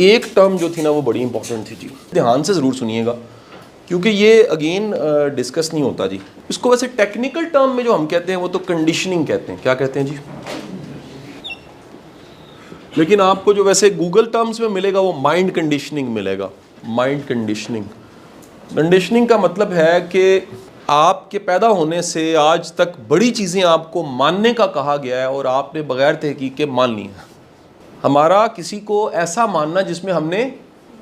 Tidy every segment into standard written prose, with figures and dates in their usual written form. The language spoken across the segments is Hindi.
एक टर्म जो थी ना वो बड़ी इंपॉर्टेंट थी जी, ध्यान से ज़रूर सुनिएगा क्योंकि ये अगेन डिस्कस नहीं होता जी। इसको वैसे टेक्निकल टर्म में जो हम कहते हैं वो तो कंडीशनिंग कहते हैं। क्या कहते हैं जी? लेकिन आपको जो वैसे गूगल टर्म्स में मिलेगा वो माइंड कंडीशनिंग मिलेगा। माइंड कंडीशनिंग, कंडीशनिंग का मतलब है कि आपके पैदा होने से आज तक बड़ी चीज़ें आपको मानने का कहा गया है और आपने बगैर तहकीक के मान ली हैं। हमारा किसी को ऐसा मानना जिसमें हमने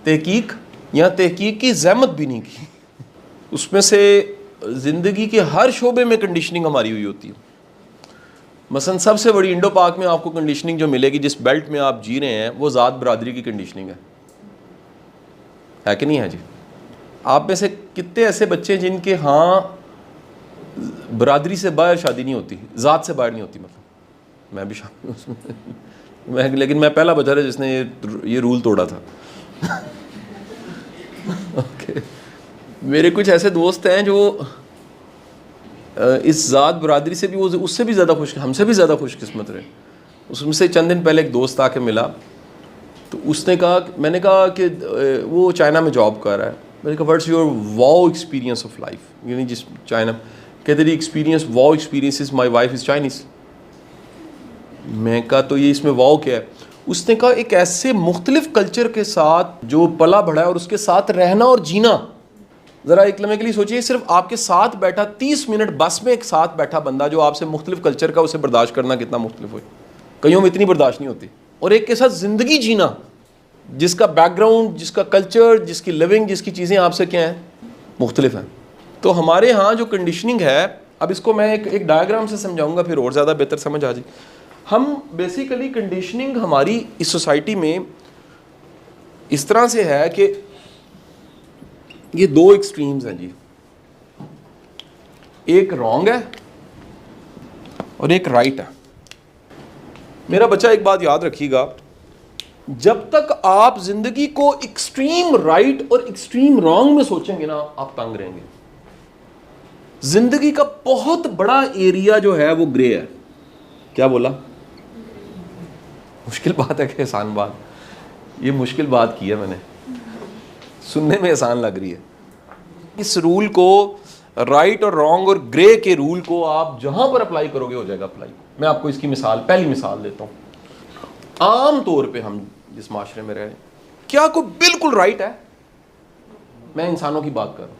तहकीक या तहकीक की ज़हमत भी नहीं की, उसमें से ज़िंदगी के हर शोबे में कंडीशनिंग हमारी हुई होती है। मसलन सबसे बड़ी इंडो पाक में आपको कंडीशनिंग जो मिलेगी, जिस बेल्ट में आप जी रहे हैं, वो ज़ात बरादरी की कंडीशनिंग है कि नहीं है जी? आप में से कितने ऐसे बच्चे हैं जिनके हाँ बरादरी से बाहर शादी नहीं होती, ज़ात से बाहर नहीं होती? मतलब मैं भी शामिल उसमें लेकिन मैं पहला बचा था जिसने ये रूल तोड़ा था। ओके, मेरे कुछ ऐसे दोस्त हैं जो इस ज़ात बरादरी से भी, वो उससे भी ज़्यादा हमसे भी ज़्यादा खुशकिस्मत रहे। उसमें से चंद दिन पहले एक दोस्त आके मिला, तो उसने कहा, मैंने कहा कि वो चाइना में जॉब कर रहा है। मैंने कहा what's your wow experience of life, यानी जिस चाइना, कहते रही experience, wow experience is my wife is Chinese. मैं कहा तो ये इसमें वाओ क्या है? उसने कहा एक ऐसे मुख्तलिफ कल्चर के साथ जो पला बढ़ा है और उसके साथ रहना और जीना। ज़रा एक लम्हे के लिए सोचिए, सिर्फ आपके साथ बैठा 30 मिनट बस में एक साथ बैठा बंदा जो आपसे मुख्तलिफ कल्चर का, उसे बर्दाश्त करना कितना मुख्तलिफ हो। कईयों में इतनी बर्दाश्त नहीं होती। और एक के साथ ज़िंदगी जीना जिसका बैकग्राउंड, जिसका कल्चर, जिसकी लिविंग, जिसकी चीज़ें आपसे क्या हैं, मुख्तलिफ हैं। तो हमारे यहाँ जो कंडीशनिंग है, अब इसको मैं एक डायग्राम से समझाऊंगा, फिर और ज़्यादा बेहतर समझ आ जाए। हम बेसिकली कंडीशनिंग हमारी इस सोसाइटी में इस तरह से है कि ये दो एक्सट्रीम्स हैं जी, एक रॉन्ग है और एक राइट है। मेरा बच्चा एक बात याद रखिएगा, जब तक आप जिंदगी को एक्सट्रीम राइट और एक्सट्रीम रॉन्ग में सोचेंगे ना, आप तंग रहेंगे। जिंदगी का बहुत बड़ा एरिया जो है वो ग्रे है। क्या बोला? मुश्किल बात है कि आसान बात? ये मुश्किल बात की है मैंने, सुनने में आसान लग रही है। इस रूल को, राइट और रॉन्ग और ग्रे के रूल को आप जहां पर अप्लाई करोगे हो जाएगा अप्लाई। मैं आपको इसकी मिसाल, पहली मिसाल देता हूं। आम तौर पे हम जिस माशरे में रह रहे हैं, क्या कोई बिल्कुल राइट है? मैं इंसानों की बात कर रहा हूं।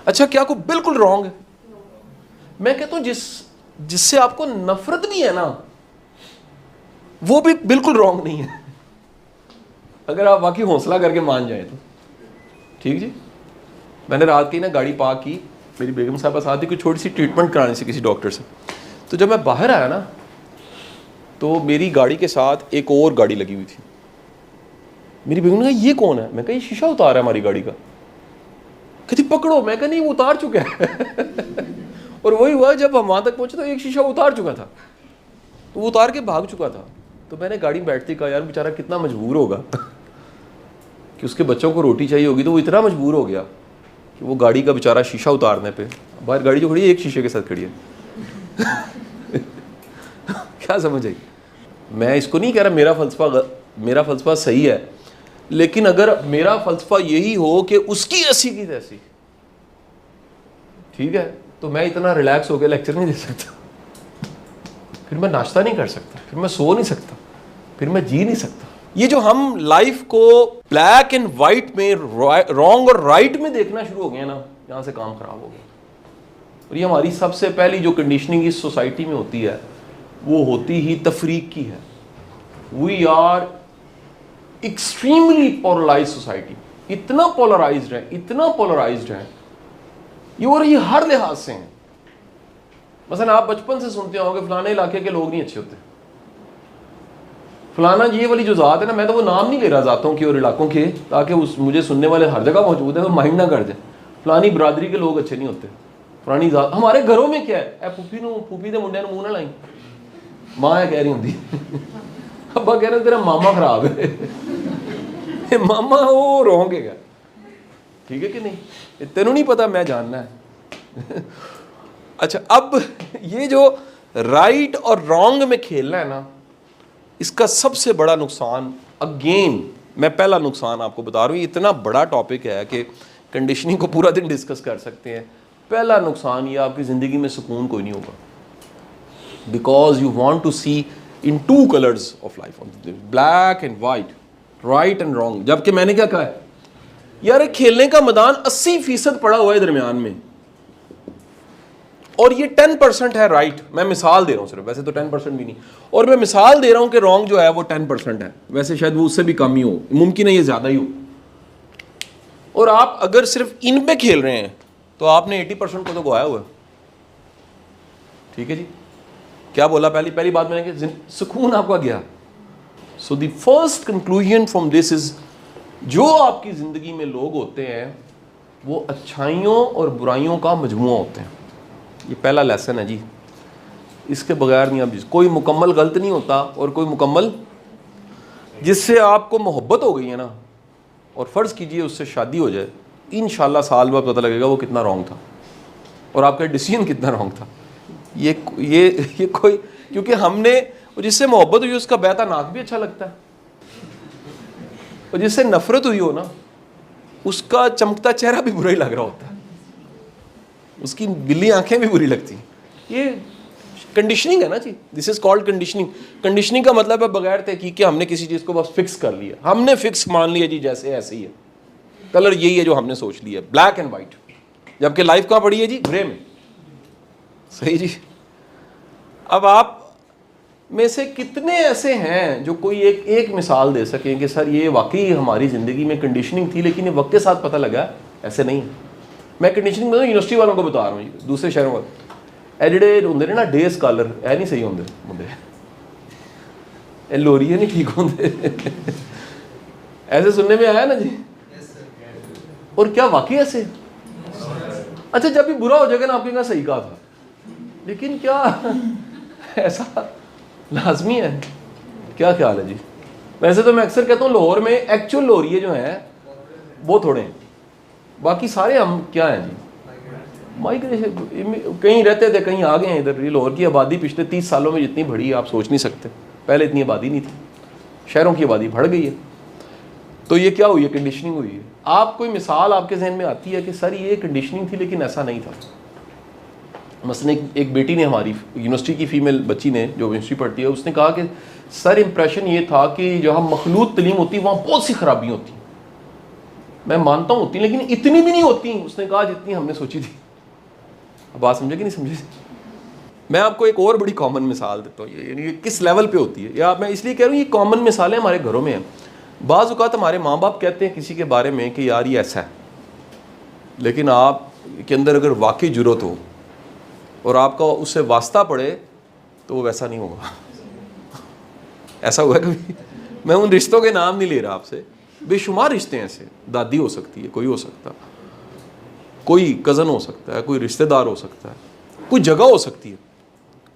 अच्छा, क्या कोई बिल्कुल रॉन्ग है? मैं कहता हूं जिससे आपको नफरत भी है ना, वो भी बिल्कुल रॉन्ग नहीं है, अगर आप वाकई हौसला करके मान जाए तो। ठीक जी। मैंने रात की ना गाड़ी पार्क की, मेरी बेगम साहब साथ ही कोई छोटी सी ट्रीटमेंट करानी थी किसी डॉक्टर से। तो जब मैं बाहर आया ना, तो मेरी गाड़ी के साथ एक और गाड़ी लगी हुई थी। मेरी बेगम ने कहा ये कौन है? मैं कहा ये शीशा उतार रहा है हमारी गाड़ी का। कहती पकड़ो। मैं कहा नहीं, वो उतार चुका है। और वही हुआ, जब हम वहां तक पहुंचे तो एक शीशा उतार चुका था, तो वो उतार के भाग चुका था। तो मैंने गाड़ी में बैठते कहा यार बेचारा कितना मजबूर होगा कि उसके बच्चों को रोटी चाहिए होगी, तो वो इतना मजबूर हो गया कि वो गाड़ी का बेचारा शीशा उतारने पे, बाहर गाड़ी जो खड़ी है एक शीशे के साथ खड़ी है। क्या समझ आई? मैं इसको नहीं कह रहा मेरा फ़लसफ़ा सही है, लेकिन अगर मेरा फ़लसफ़ा यही हो कि उसकी ऐसी की तैसी, ठीक है, तो मैं इतना रिलैक्स होकर लेक्चर नहीं दे सकता, फिर मैं नाश्ता नहीं कर सकता, फिर मैं सो नहीं सकता, फिर मैं जी नहीं सकता। ये जो हम लाइफ को ब्लैक एंड वाइट में, रॉन्ग और राइट में देखना शुरू हो गया ना, यहाँ से काम खराब हो गया। और ये हमारी सबसे पहली जो कंडीशनिंग इस सोसाइटी में होती है, वो होती ही तफरीक की है। We are extremely polarize society, इतना पोलराइज्ड है, इतना पोलराइज्ड है ये, और ये हर लिहाज से हैं। मसलन आप बचपन से सुनते होंगे फलाने इलाके के लोग नहीं अच्छे होते, फलाना ये वाली जो ज़ात है ना, मैं तो वो नाम नहीं ले रहा ज़ातों की और इलाकों के, ताकि मुझे सुनने वाले हर जगह मौजूद है, वो माइंड ना कर जाए। फलानी बरादरी के लोग अच्छे नहीं होते, फलानी ज़ात। हमारे घरों में क्या है, फूफी के मुंडे मुँह ना लाई, माँ है कह रही होंगी, अब्बा कह रहे तेरा मामा खराब है। मामा वो रोंगेगा, ठीक है कि नहीं? तेनू नहीं पता, मैं जानना है। अच्छा, अब ये जो राइट और रॉन्ग में खेलना है ना, इसका सबसे बड़ा नुकसान, अगेन मैं पहला नुकसान आपको बता रहा हूँ, इतना बड़ा टॉपिक है कि कंडीशनिंग को पूरा दिन डिस्कस कर सकते हैं। पहला नुकसान ये, आपकी ज़िंदगी में सुकून कोई नहीं होगा, because you want to see in two colours of life, black and white, right and wrong. जबकि मैंने क्या कहा है यार, खेलने का मैदान 80% पड़ा हुआ है दरमियान में, और ये 10% है राइट। मैं मिसाल दे रहा हूं सिर्फ, वैसे तो 10% भी नहीं, और मैं मिसाल दे रहा हूं कि रॉन्ग जो है वो 10% है, वैसे शायद वो उससे भी कम ही हो, मुमकिन है ये ज्यादा ही हो। और आप अगर सिर्फ इन पे खेल रहे हैं तो आपने 80% को तो गवाया हुआ है। ठीक है जी, क्या बोला पहली बात मैंने कि सुकून आपका गया। So the first conclusion from this is, जो आपकी जिंदगी में लोग होते हैं वो अच्छाइयों और बुराइयों का मजमुआ होते हैं। ये पहला लेसन है जी, इसके बगैर नहीं। अब कोई मुकम्मल गलत नहीं होता और कोई मुकम्मल, जिससे आपको मोहब्बत हो गई है ना, और फ़र्ज़ कीजिए उससे शादी हो जाए, इंशाल्लाह साल बाद पता लगेगा वो कितना रॉन्ग था और आपका डिसीजन कितना रॉन्ग था। ये कोई, क्योंकि हमने, जिससे मोहब्बत हुई उसका बहता नाक भी अच्छा लगता है, और जिससे नफरत हुई हो ना उसका चमकता चेहरा भी बुरा ही लग रहा होता है, उसकी बिल्ली आंखें भी बुरी लगती हैं। ये कंडीशनिंग है ना जी, this is called conditioning. Conditioning का मतलब है बगैर तहकीक के हमने किसी चीज़ को बस फिक्स कर लिया, हमने फिक्स मान लिया जी जैसे ऐसे ही है, कलर यही है जो हमने सोच लिया, ब्लैक एंड वाइट। जबकि लाइफ कहाँ पड़ी है जी, ग्रे में। सही जी। अब आप में से कितने ऐसे हैं जो कोई एक मिसाल दे सकें कि सर ये वाकई हमारी ज़िंदगी में कंडीशनिंग थी, लेकिन ये वक्त के साथ पता लगा ऐसे नहीं। मैं कंडीशनिंग मतलब यूनिवर्सिटी वालों को बता रहा हूँ, दूसरे शहरों वाले एडिडे होंगे ने ना, डे स्कॉलर है नहीं सही होंगे मुंडे, ए लोरिये नहीं ठीक होंगे ऐसे सुनने में आया ना जी। और क्या वाकई ऐसे? अच्छा, जब भी बुरा हो जाएगा ना आपके कहा सही कहा था, लेकिन क्या ऐसा लाजमी है? क्या ख्याल है जी? वैसे तो मैं अक्सर कहता हूँ लाहौर में एक्चुअल लोरिये जो हैं वो थोड़े हैं, बाकी सारे हम क्या हैं जी, माइग्रेशन, कहीं रहते थे कहीं आ गए हैं इधर। लाहौर की आबादी पिछले 30 सालों में जितनी बढ़ी आप सोच नहीं सकते, पहले इतनी आबादी नहीं थी, शहरों की आबादी बढ़ गई है। तो ये क्या हुई है? कंडीशनिंग हुई है। आप कोई मिसाल आपके जहन में आती है कि सर ये कंडीशनिंग थी लेकिन ऐसा नहीं था? मसलन एक बेटी ने, हमारी यूनिवर्सिटी की फ़ीमेल बच्ची ने जो यूनिवर्सिटी पढ़ती है, उसने कहा कि सर इम्प्रेशन ये था कि जहाँ मखलूत तलीम होती है वहाँ बहुत सी खराबियाँ होती। मैं मानता हूँ होती, लेकिन इतनी भी नहीं होती, उसने कहा, जितनी हमने सोची थी। अब बात समझे कि नहीं समझे? मैं आपको एक और बड़ी कॉमन मिसाल देता हूँ, ये किस लेवल पे होती है, या मैं इसलिए कह रहा हूँ ये कॉमन मिसालें हमारे घरों में हैं। बाज़ औक़ात हमारे माँ बाप कहते हैं किसी के बारे में कि यार ये ऐसा है, लेकिन आप के अंदर अगर वाकई जुर्रत हो और आपका उससे वास्ता पड़े तो वो वैसा नहीं होगा। ऐसा हुआ कभी? मैं उन रिश्तों के नाम नहीं ले रहा आपसे, बेशुमार रिश्ते हैं ऐसे। दादी हो सकती है, कोई हो सकता, कोई कज़न हो सकता है, कोई रिश्तेदार हो सकता है, कोई जगह हो सकती है,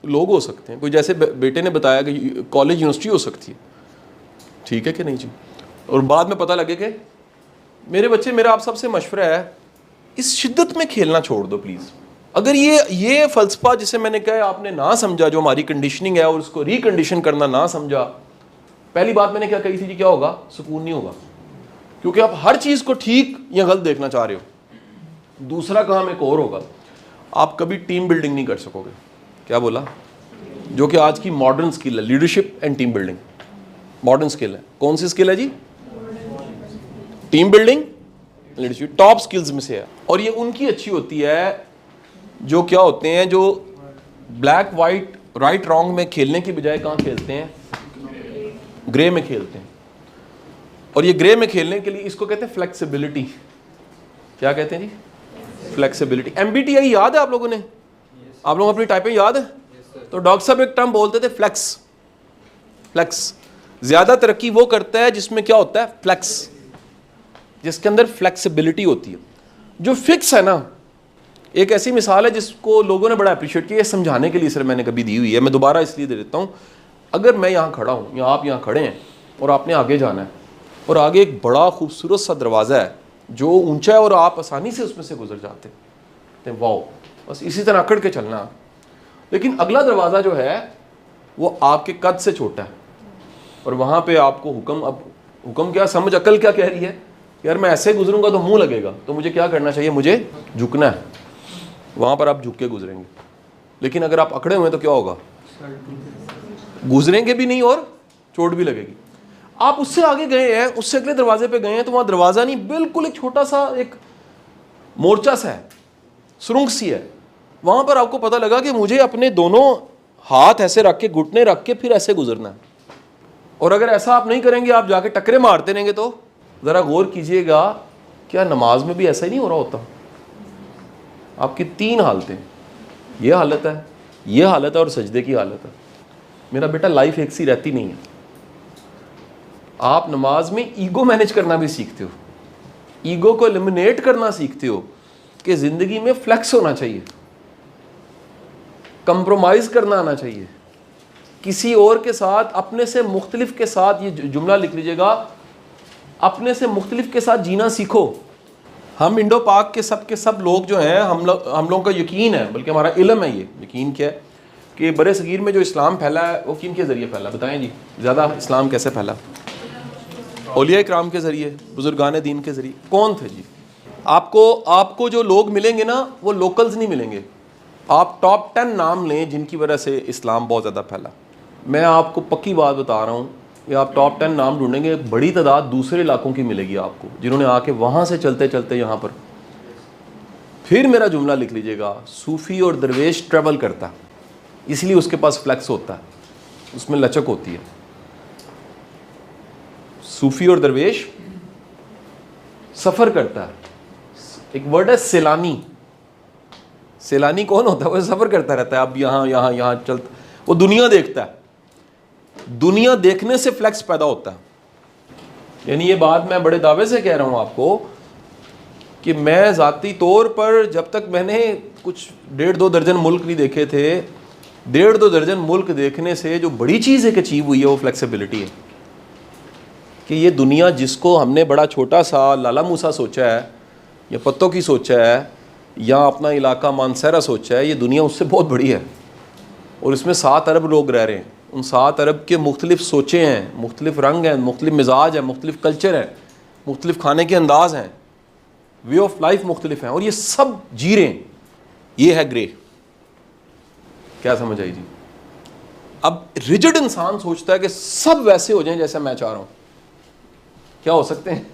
लोग हो सकते हैं, कोई जैसे बेटे ने बताया कि कॉलेज यूनिवर्सिटी हो सकती है। ठीक है कि नहीं जी? और बाद में पता लगे कि मेरे बच्चे, मेरा आप सबसे मशवरा है, इस शिद्दत में खेलना छोड़ दो प्लीज़। अगर ये फ़लसफ़ा जिसे मैंने कहा आपने ना समझा, जो हमारी कंडीशनिंग है, और उसको रिकंडीशन करना ना समझा, पहली बात मैंने क्या कही थी जी, क्या होगा? सुकून नहीं होगा, क्योंकि आप हर चीज़ को ठीक या गलत देखना चाह रहे हो। दूसरा काम एक और होगा, आप कभी टीम बिल्डिंग नहीं कर सकोगे। क्या बोला? जो कि आज की मॉडर्न स्किल है, leadership and team building modern skill है। कौन सी स्किल है जी? Team building, leadership, top skills में से है। और ये उनकी अच्छी होती है जो क्या होते हैं, जो ब्लैक वाइट, राइट रॉन्ग में खेलने की बजाय कहाँ खेलते हैं? ग्रे में खेलते हैं। और ये ग्रे में खेलने के लिए इसको कहते हैं फ्लेक्सिबिलिटी। क्या कहते हैं जी? फ्लेक्सिबिलिटी। MBTI याद है आप लोगों ने? आप लोगों को अपनी टाइपिंग याद है? तो डॉक्टर साहब एक टर्म बोलते थे, फ्लेक्स। फ्लेक्स ज्यादा तरक्की वो करता है जिसमें क्या होता है? फ्लेक्स, जिसके अंदर फ्लेक्सिबिलिटी होती है। जो फिक्स है ना, एक ऐसी मिसाल है जिसको लोगों ने बड़ा अप्रिशिएट किया, समझाने के लिए सर मैंने कभी दी हुई है, मैं दोबारा इसलिए दे देता हूँ। अगर मैं यहाँ खड़ा हूँ या आप यहाँ खड़े हैं और आपने आगे जाना है, और आगे एक बड़ा खूबसूरत सा दरवाज़ा है जो ऊंचा है और आप आसानी से उसमें से गुजर जाते हैं, वाओ, बस इसी तरह अकड़ के चलना। लेकिन अगला दरवाज़ा जो है वो आपके कद से छोटा है, और वहाँ पे आपको हुक्म, अब हुक्म क्या, समझ अकल क्या कह रही है, यार मैं ऐसे गुजरूंगा तो मुंह लगेगा, तो मुझे क्या करना चाहिए, मुझे झुकना है। वहाँ पर आप झुक के गुजरेंगे। लेकिन अगर आप अकड़े हुए तो क्या होगा, गुजरेंगे भी नहीं और चोट भी लगेगी। आप उससे आगे गए हैं, उससे अगले दरवाजे पे गए हैं, तो वहाँ दरवाज़ा नहीं, बिल्कुल एक छोटा सा एक मोर्चा सा है, सुरंग सी है। वहाँ पर आपको पता लगा कि मुझे अपने दोनों हाथ ऐसे रख के, घुटने रख के फिर ऐसे गुजरना है। और अगर ऐसा आप नहीं करेंगे, आप जाके टकरे मारते रहेंगे, तो ज़रा गौर कीजिएगा, क्या नमाज में भी ऐसा ही नहीं हो रहा होता? आपकी 3 हालतें, ये हालत है, ये हालत है और सजदे की हालत है। मेरा बेटा, लाइफ एक सी रहती नहीं है। आप नमाज में ईगो मैनेज करना भी सीखते हो, ईगो को एलिमिनेट करना सीखते हो कि ज़िंदगी में फ्लेक्स होना चाहिए, कंप्रोमाइज़ करना आना चाहिए, किसी और के साथ, अपने से मुख्तलिफ के साथ, ये जुमला लिख लीजिएगा, अपने से मुख्तलिफ के साथ जीना सीखो। हम इंडो पाक के सब लोग जो हैं, हम लोगों का यकीन है, बल्कि हमारा इल्म है, ये यकीन क्या है कि बड़े सगीर में जो इस्लाम फैला है वो किन के ज़रिए फैला, बताएं जी, ज़्यादा इस्लाम कैसे फैला? औलिया इकराम के ज़रिए, बुजुर्गान दीन के ज़रिए। कौन थे जी? आपको जो लोग मिलेंगे ना, वो लोकल्स नहीं मिलेंगे। आप टॉप 10 नाम लें जिनकी वजह से इस्लाम बहुत ज़्यादा फैला। मैं आपको पक्की बात बता रहा हूँ कि आप टॉप 10 नाम ढूंढेंगे, बड़ी तादाद दूसरे इलाकों की मिलेगी आपको, जिन्होंने आके वहाँ से चलते चलते यहाँ पर। फिर मेरा जुमला लिख लीजिएगा, सूफ़ी और दरवेश ट्रैवल करता, इसलिए उसके पास फ्लैक्स होता है, उसमें लचक होती है। सूफ़ी और दरवेश सफ़र करता है। एक वर्ड है सैलानी। सैलानी कौन होता है? वो सफ़र करता रहता है, अब यहाँ चलता, वो दुनिया देखता है। दुनिया देखने से फ्लैक्स पैदा होता है। यानी ये बात मैं बड़े दावे से कह रहा हूँ आपको कि मैं ज़ाती तौर पर, जब तक मैंने कुछ 1.5-2 दर्जन मुल्क नहीं देखे थे, 1.5-2 दर्जन मुल्क देखने से जो बड़ी चीज़ एक अचीव हुई है वो फ्लेक्सिबिलिटी है। कि ये दुनिया जिसको हमने बड़ा छोटा सा लाला मूसा सोचा है, या पत्तों की सोचा है, या अपना इलाका मानसहरा सोचा है, ये दुनिया उससे बहुत बड़ी है। और इसमें 7 अरब लोग रह रहे हैं। उन 7 अरब के मुख्तलिफ सोचें हैं, मुख्तलिफ रंग हैं, मुख्तलिफ मिजाज हैं, मुख्तलिफ कल्चर हैं, मुख्तलिफ खाने के अंदाज हैं, वे ऑफ लाइफ मुख्तलिफ हैं, और ये सब जी रहे हैं। ये है ग्रे। क्या समझ आई जी? अब रिजिड इंसान सोचता है कि सब वैसे हो जाएं जैसे मैं चाह रहा हूं। क्या हो सकते हैं?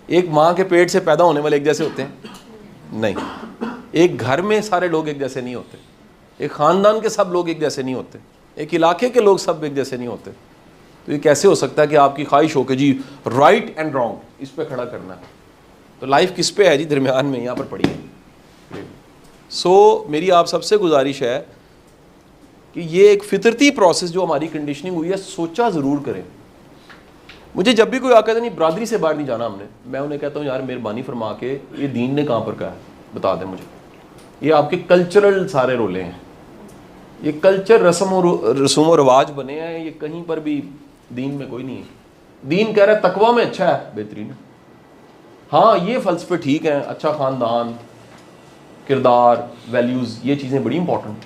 एक माँ के पेट से पैदा होने वाले एक जैसे होते हैं? नहीं। एक घर में सारे लोग एक जैसे नहीं होते। एक ख़ानदान के सब लोग एक जैसे नहीं होते। एक इलाके के लोग सब एक जैसे नहीं होते। तो ये कैसे हो सकता है कि आपकी ख्वाहिश हो कि जी राइट एंड रॉन्ग इस पे खड़ा करना है? तो लाइफ किस पे है जी? दरमियान में, यहाँ पर पड़ी है। सो मेरी आप सबसे गुजारिश है कि ये एक फितरती प्रोसेस जो हमारी कंडीशनिंग हुई है, सोचा ज़रूर करें। मुझे जब भी कोई आकर नहीं, बरादरी से बाहर नहीं जाना हमने, मैं उन्हें कहता हूँ यार मेहरबानी फरमा के ये दीन ने कहाँ पर कहा है बता दें मुझे। ये आपके कल्चरल सारे रोले हैं, ये कल्चर रस्म और रवाज बने हैं, ये कहीं पर भी दीन में कोई नहीं है। दीन कह रहा है तकवा में अच्छा है, बेहतरीन है। हाँ ये फ़लसफ़े ठीक हैं, अच्छा ख़ानदान, किरदार, वैल्यूज़, ये चीज़ें बड़ी इंपॉर्टेंट,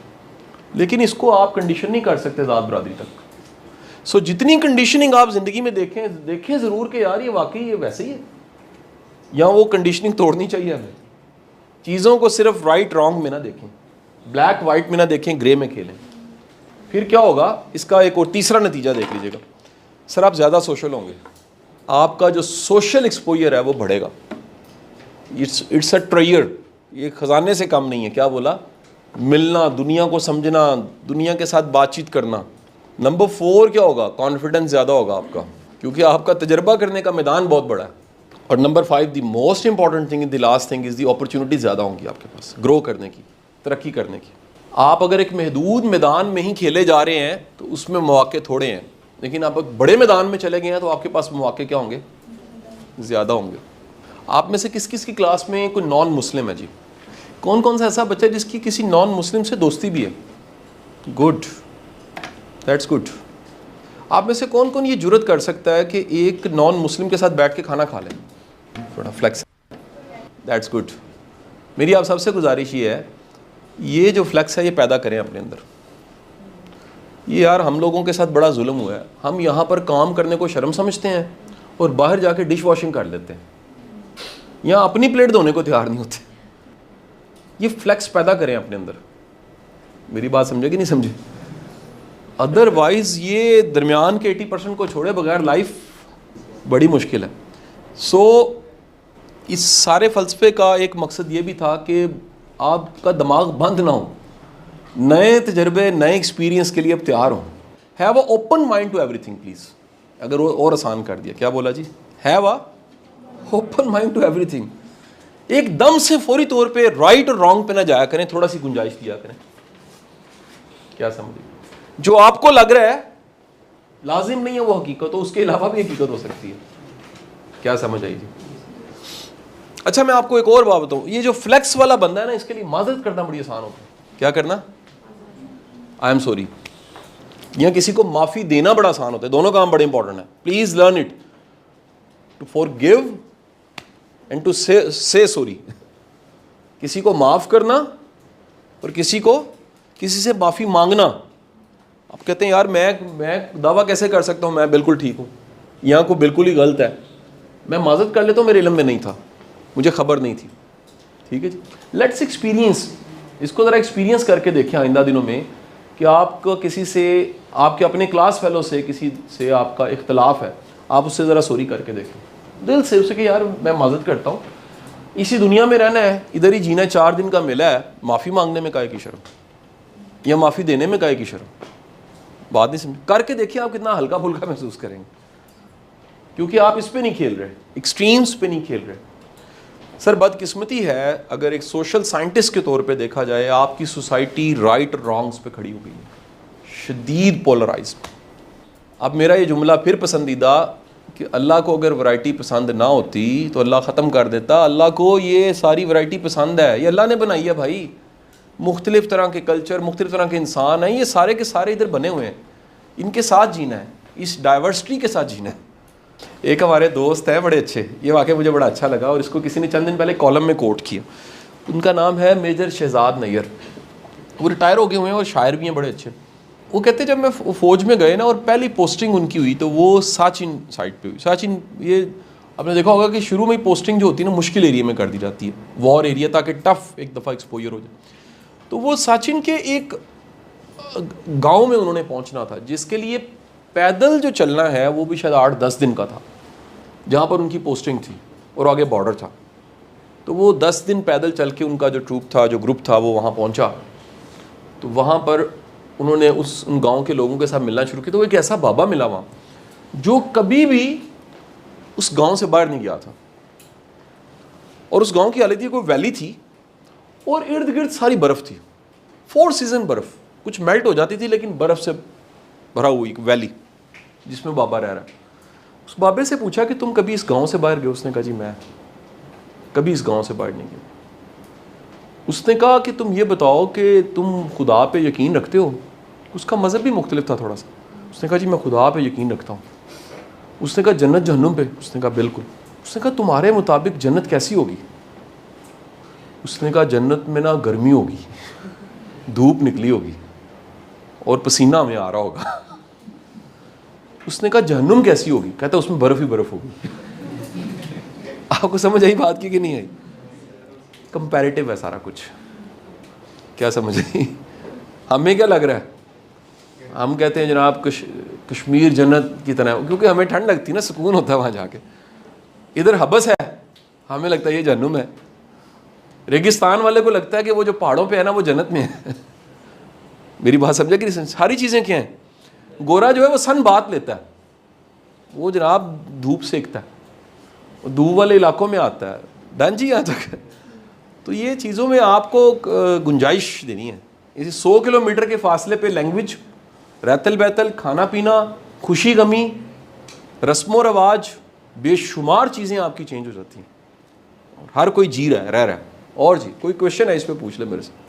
लेकिन इसको आप कंडीशन नहीं कर सकते ज़ात बरादरी तक। सो जितनी कंडीशनिंग आप ज़िंदगी में देखें ज़रूर कि यार ये वाकई ये वैसे ही है, या वो कंडीशनिंग तोड़नी चाहिए हमें। चीज़ों को सिर्फ राइट रॉन्ग में ना देखें, ब्लैक वाइट में ना देखें, ग्रे में खेलें। फिर क्या होगा? इसका एक और तीसरा नतीजा देख लीजिएगा। सर आप ज़्यादा सोशल होंगे, आपका जो सोशल एक्सपोजर है वो बढ़ेगा। इट्स अ ट्रेजर, ये ख़जाने से कम नहीं है। क्या बोला? मिलना, दुनिया को समझना, दुनिया के साथ बातचीत करना। नंबर 4 क्या होगा? कॉन्फिडेंस ज़्यादा होगा आपका, क्योंकि आपका तजर्बा करने का मैदान बहुत बड़ा है। और number 5 the most important thing, the last thing is the opportunity ज़्यादा होंगी आपके पास ग्रो करने की, तरक्की करने की। आप अगर एक महदूद मैदान में ही खेले जा रहे हैं तो उसमें मौके थोड़े हैं, लेकिन आप एक बड़े मैदान में चले गए हैं तो आपके पास मौके क्या होंगे? ज़्यादा होंगे। आप में से किस किस की क्लास में कोई नॉन मुस्लिम है जी? कौन कौन सा ऐसा बच्चा है जिसकी किसी नॉन मुस्लिम से दोस्ती भी है? Good, that's good. आप में से कौन कौन ये जुर्रत कर सकता है कि एक नॉन मुस्लिम के साथ बैठ के खाना खा लें? थोड़ा फ्लेक्स, दैट्स गुड। मेरी आप सबसे गुजारिश ये है, ये जो फ्लेक्स है ये पैदा करें अपने अंदर। ये यार हम लोगों के साथ बड़ा जुल्म हुआ है, हम यहाँ पर काम करने को शर्म समझते हैं और बाहर जाके डिश वॉशिंग कर लेते हैं, यहाँ अपनी प्लेट धोने को तैयार नहीं होते। ये फ्लेक्स पैदा करें अपने अंदर, मेरी बात समझे कि नहीं समझे? अदरवाइज ये दरमियान के 80% को छोड़े बगैर लाइफ बड़ी मुश्किल है। सो इस सारे फ़लसफ़े का एक मकसद ये भी था कि आपका दिमाग बंद ना हो, नए तजर्बे नए एक्सपीरियंस के लिए अब तैयार हो। Have a open mind to everything please. अगर वो और आसान कर दिया, क्या बोला जी? Have a open mind to everything. एकदम से फौरी तौर पे राइट और रॉन्ग पे ना जाया करें, थोड़ा सी गुंजाइश दिया करें। क्या समझे? जो आपको लग रहा है लाजिम नहीं है वो हकीकत हो, उसके अलावा भी हकीकत हो सकती है। क्या समझ आई जी? अच्छा, मैं आपको एक और बात बताऊं, ये जो फ्लेक्स वाला बंदा है ना, इसके लिए माजरत करना बड़ी आसान होता है। क्या करना? I am sorry. या किसी को माफ़ी देना बड़ा आसान होता है, दोनों काम बड़े इंपॉर्टेंट है। Please learn it, to forgive and to say sorry. किसी को माफ़ करना और किसी से माफ़ी मांगना। आप कहते हैं यार मैं दावा कैसे कर सकता हूँ मैं बिल्कुल ठीक हूँ, यहाँ को बिल्कुल ही गलत है, मैं माजरत कर लेता हूँ, मेरे इल्म में नहीं था, मुझे खबर नहीं थी। ठीक है जी, लेट्स एक्सपीरियंस, इसको ज़रा एक्सपीरियंस करके देखें आइंदा दिनों में कि आपको किसी से, आपके अपने क्लास फेलो से किसी से आपका इख्तलाफ है, आप उससे ज़रा सॉरी करके देखें दिल से, उससे कि यार मैं माजरत करता हूँ, इसी दुनिया में रहना है, इधर ही जीना, 4 दिन का मिला है, माफ़ी मांगने में काहे की शर्म या माफ़ी देने में काहे की शर्म? बात नहीं समझ? करके देखिए आप कितना हल्का फुल्का महसूस करेंगे, क्योंकि आप इस पे नहीं खेल रहे, एक्सट्रीम्स पे नहीं खेल रहे। सर बदकिस्मती है, अगर एक सोशल साइंटिस्ट के तौर पे देखा जाए, आपकी सोसाइटी राइट रॉन्ग्स पे खड़ी हो गई है, शदीद पोलराइज्ड। अब मेरा ये जुमला फिर पसंदीदा कि अल्लाह को अगर वैरायटी पसंद ना होती तो अल्लाह ख़त्म कर देता। अल्लाह को ये सारी वैरायटी पसंद है, ये अल्लाह ने बनाई है भाई। मुख्तलिफ़ तरह के कल्चर, मुख्तलिफ़ तरह के इंसान हैं, ये सारे के सारे इधर बने हुए हैं, इनके साथ जीना है, इस डाइवर्सिटी के साथ जीना है। एक हमारे दोस्त हैं बड़े अच्छे, ये वाकई मुझे बड़ा अच्छा लगा और इसको किसी ने चंद दिन पहले कॉलम में कोट किया। उनका नाम है मेजर शहजाद नैयर, वो रिटायर हो गए हुए हैं और शायर भी हैं बड़े अच्छे। वो कहते जब मैं फ़ौज में गए ना और पहली पोस्टिंग उनकी हुई तो वो साचिन साइड पे हुई। साचिन, ये आपने देखा होगा कि शुरू में ही पोस्टिंग जो होती है ना मुश्किल एरिया में कर दी जाती है, वॉर एरिया, ताकि टफ एक दफ़ा एक्सपोजर हो जाए। तो वो साचिन के एक गांव में उन्होंने पहुंचना था, जिसके लिए पैदल जो चलना है वो भी शायद 8-10 दिन का था, जहाँ पर उनकी पोस्टिंग थी और आगे बॉर्डर था। तो वो 10 दिन पैदल चल के उनका जो ट्रूप था, जो ग्रुप था, वो वहाँ पहुँचा। तो वहाँ पर उन्होंने उन गांव के लोगों के साथ मिलना शुरू किया। तो एक ऐसा बाबा मिला वहाँ जो कभी भी उस गांव से बाहर नहीं गया था, और उस गांव की हालत ये कोई वैली थी और इर्द गिर्द सारी बर्फ़ थी, 4 सीज़न बर्फ़, कुछ मेल्ट हो जाती थी लेकिन बर्फ़ से भरा हुई एक वैली जिसमें बाबा रह रहा है। उस बाबे से पूछा कि तुम कभी इस गांव से बाहर गए? उसने कहा जी मैं कभी इस गांव से बाहर नहीं गया। उसने कहा कि तुम ये बताओ कि तुम खुदा पे यकीन रखते हो? उसका मज़हब भी मुख्तलिफ था थोड़ा सा। उसने कहा जी मैं खुदा पे यकीन रखता हूँ। उसने कहा जन्नत जहन्नुम पे? उसने कहा बिल्कुल। उसने कहा तुम्हारे मुताबिक जन्नत कैसी होगी? उसने कहा जन्नत में ना गर्मी होगी, धूप निकली होगी और पसीना हमें आ रहा होगा। उसने कहा जहन्नुम कैसी होगी? कहता उसमें बर्फ़ ही बर्फ़ होगी। आपको समझ आई बात की कि नहीं आई? कंपैरेटिव है सारा कुछ। क्या समझ आई? हमें क्या लग रहा है? हम कहते हैं जनाब कश्मीर जन्नत की तरह, क्योंकि हमें ठंड लगती है ना, सुकून होता है वहाँ जाके। इधर हबस है, हमें लगता है ये जहन्नुम है। रेगिस्तान वाले को लगता है कि वो जो पहाड़ों पे है ना वो जन्नत में है। मेरी बात समझा कि सारी चीज़ें क्या हैं? गोरा जो है वो सन बात लेता है, वो जनाब धूप सेकता है, वो धूप वाले इलाकों में आता है, डांजी यहाँ तक। तो ये चीज़ों में आपको गुंजाइश देनी है। इसी 100 किलोमीटर के फासले पे लैंग्वेज, रहतल बैतल, खाना पीना, खुशी गमी, रस्मो रवाज, बेशुमार चीज़ें आपकी चेंज हो जाती हैं। हर कोई जी रहा है, रह रहा है। और जी कोई क्वेश्चन है इस पे पूछ ले मेरे से।